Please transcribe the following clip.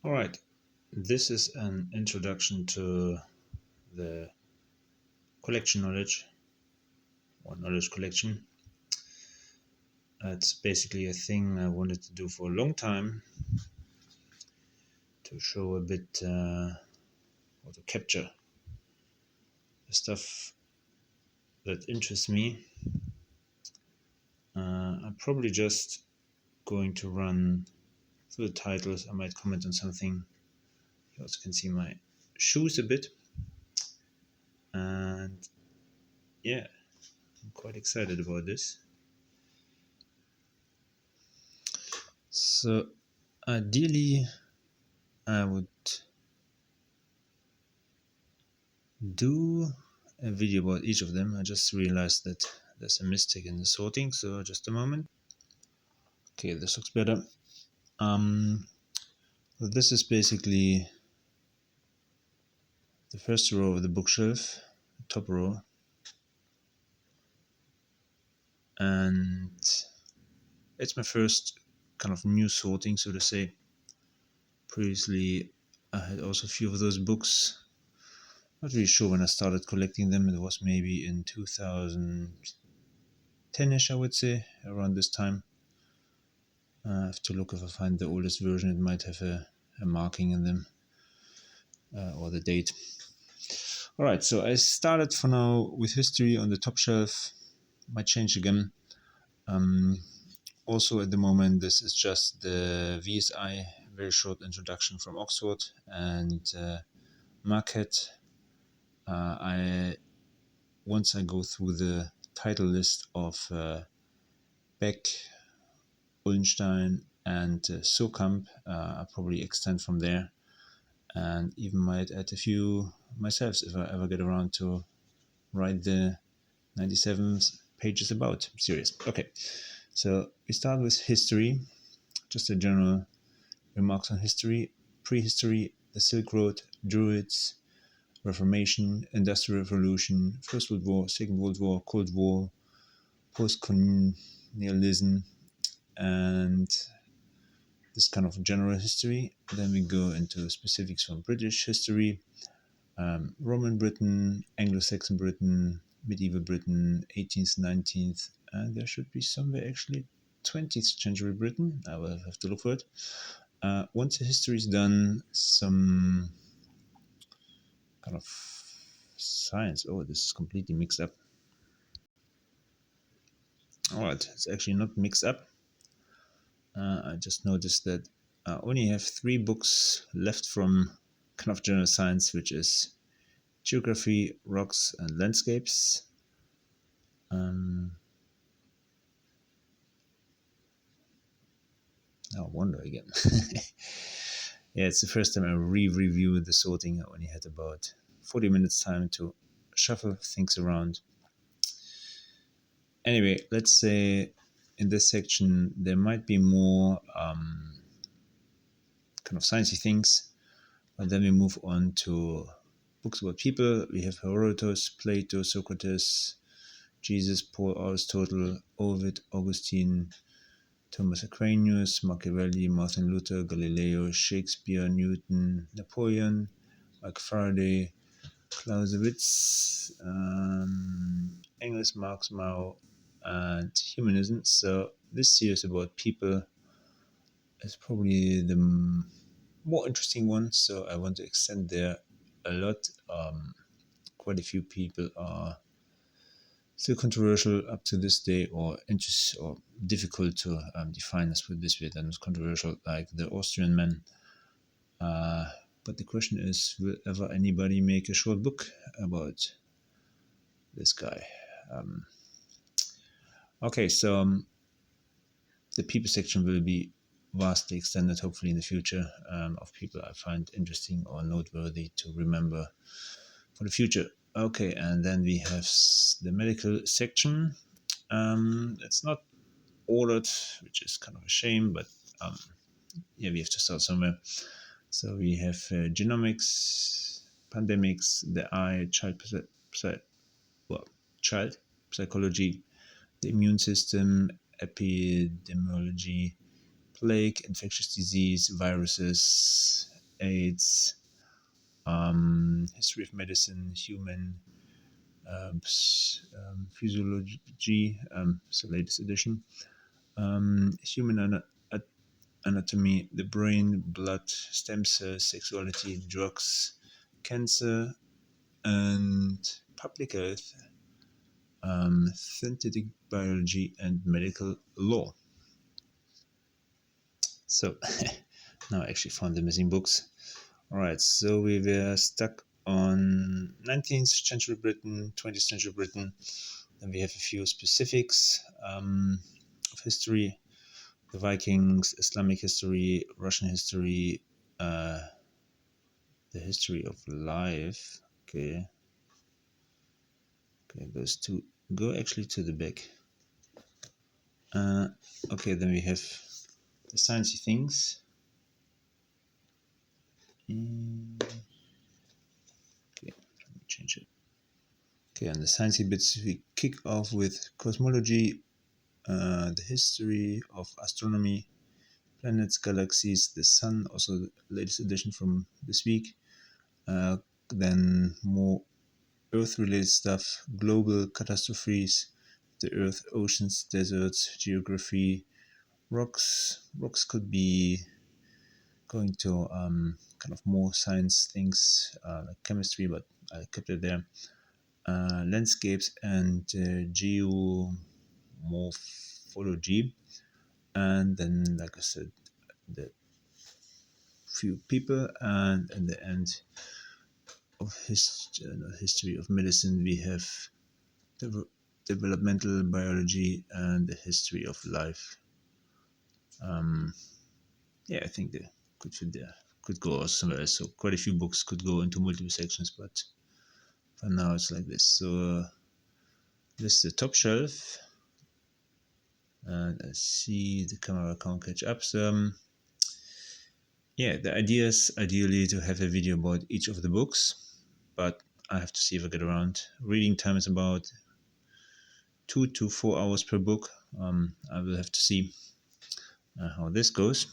All right, this is an introduction to the collection knowledge or knowledge collection. It's basically a thing I wanted to do for a long time to show a bit or to capture the stuff that interests me. I'm probably just going to run through the titles. I might comment on something. You also can see my shoes a bit. And yeah, I'm quite excited about this. So ideally, I would do a video about each of them. I just realized that there's a mistake in the sorting, so just a moment. Okay, this looks better. So this is basically the first row of the bookshelf, the top row, and it's my first kind of new sorting, so to say. Previously, I had also a few of those books. Not really sure when I started collecting them. It was maybe in 2010ish, I would say, around this time. I have to look if I find the oldest version. It might have a marking in them or the date. All right, so I started for now with history on the top shelf. Might change again. Also, at the moment, this is just the VSI, very short introduction from Oxford, and Marquette. Once I go through the title list of Beck, Ullenstein, and Surkamp, I'll probably extend from there, and even might add a few myself if I ever get around to write the 97 pages about series. Okay, so we start with history, just a general remarks on history, prehistory, the Silk Road, Druids, Reformation, Industrial Revolution, First World War, Second World War, Cold War, post-colonialism, and this kind of general history. Then we go into specifics from British history, Roman Britain, Anglo-Saxon Britain, medieval Britain, 18th, 19th, and there should be somewhere actually 20th century Britain. I will have to look for it. Once the history is done, some kind of science. Oh, this is completely mixed up. All right, it's actually not mixed up. I just noticed that I only have 3 books left from kind of general science, which is geography, rocks, and landscapes. Oh, wonder again. Yeah, it's the first time I reviewed the sorting. I only had about 40 minutes time to shuffle things around. Anyway, let's say in this section there might be more kind of sciencey things, but then we move on to books about people. We have Herodotus, Plato, Socrates, Jesus, Paul, Aristotle, Ovid, Augustine, Thomas Aquinas, Machiavelli, Martin Luther, Galileo, Shakespeare, Newton, Napoleon, Mark Faraday, Clausewitz, Engels, Marx, Mao, and humanism. So this series about people is probably the more interesting one. So I want to extend there a lot. Quite a few people are still controversial up to this day, or interest or difficult to define. Let's put it this way: that was controversial, like the Austrian man. But the question is, will ever anybody make a short book about this guy? Okay, so the people section will be vastly extended, hopefully in the future, of people I find interesting or noteworthy to remember for the future. Okay, and then we have the medical section. It's not ordered, which is kind of a shame, but yeah, we have to start somewhere. So we have genomics, pandemics, the eye, child psychology, the immune system, epidemiology, plague, infectious disease, viruses, AIDS, history of medicine, human physiology, it's the latest edition, human anatomy, the brain, blood, stem cells, sexuality, drugs, cancer, and public health, synthetic biology, and medical law. So now I actually found the missing books. All right, so we were stuck on 19th century Britain, 20th century Britain. Then we have a few specifics of history: the Vikings, Islamic history, Russian history, the history of life. Okay, those two go actually to the back. Okay, then we have the sciencey things. Okay, let me change it. Okay, and the sciencey bits we kick off with cosmology, the history of astronomy, planets, galaxies, the sun, also the latest edition from this week. Then more Earth-related stuff, global catastrophes, the Earth, oceans, deserts, geography, rocks. Rocks could be going to kind of more science things like chemistry, but I kept it there. Landscapes and geomorphology, and then, like I said, the few people, and in the end of history of medicine, we have developmental biology and the history of life. Yeah, I think they could fit there. Could go somewhere else. So quite a few books could go into multiple sections, but for now it's like this. So this is the top shelf, and I see the camera can't catch up. So yeah, the idea is ideally to have a video about each of the books, but I have to see if I get around. Reading time is about 2 to 4 hours per book. I will have to see how this goes.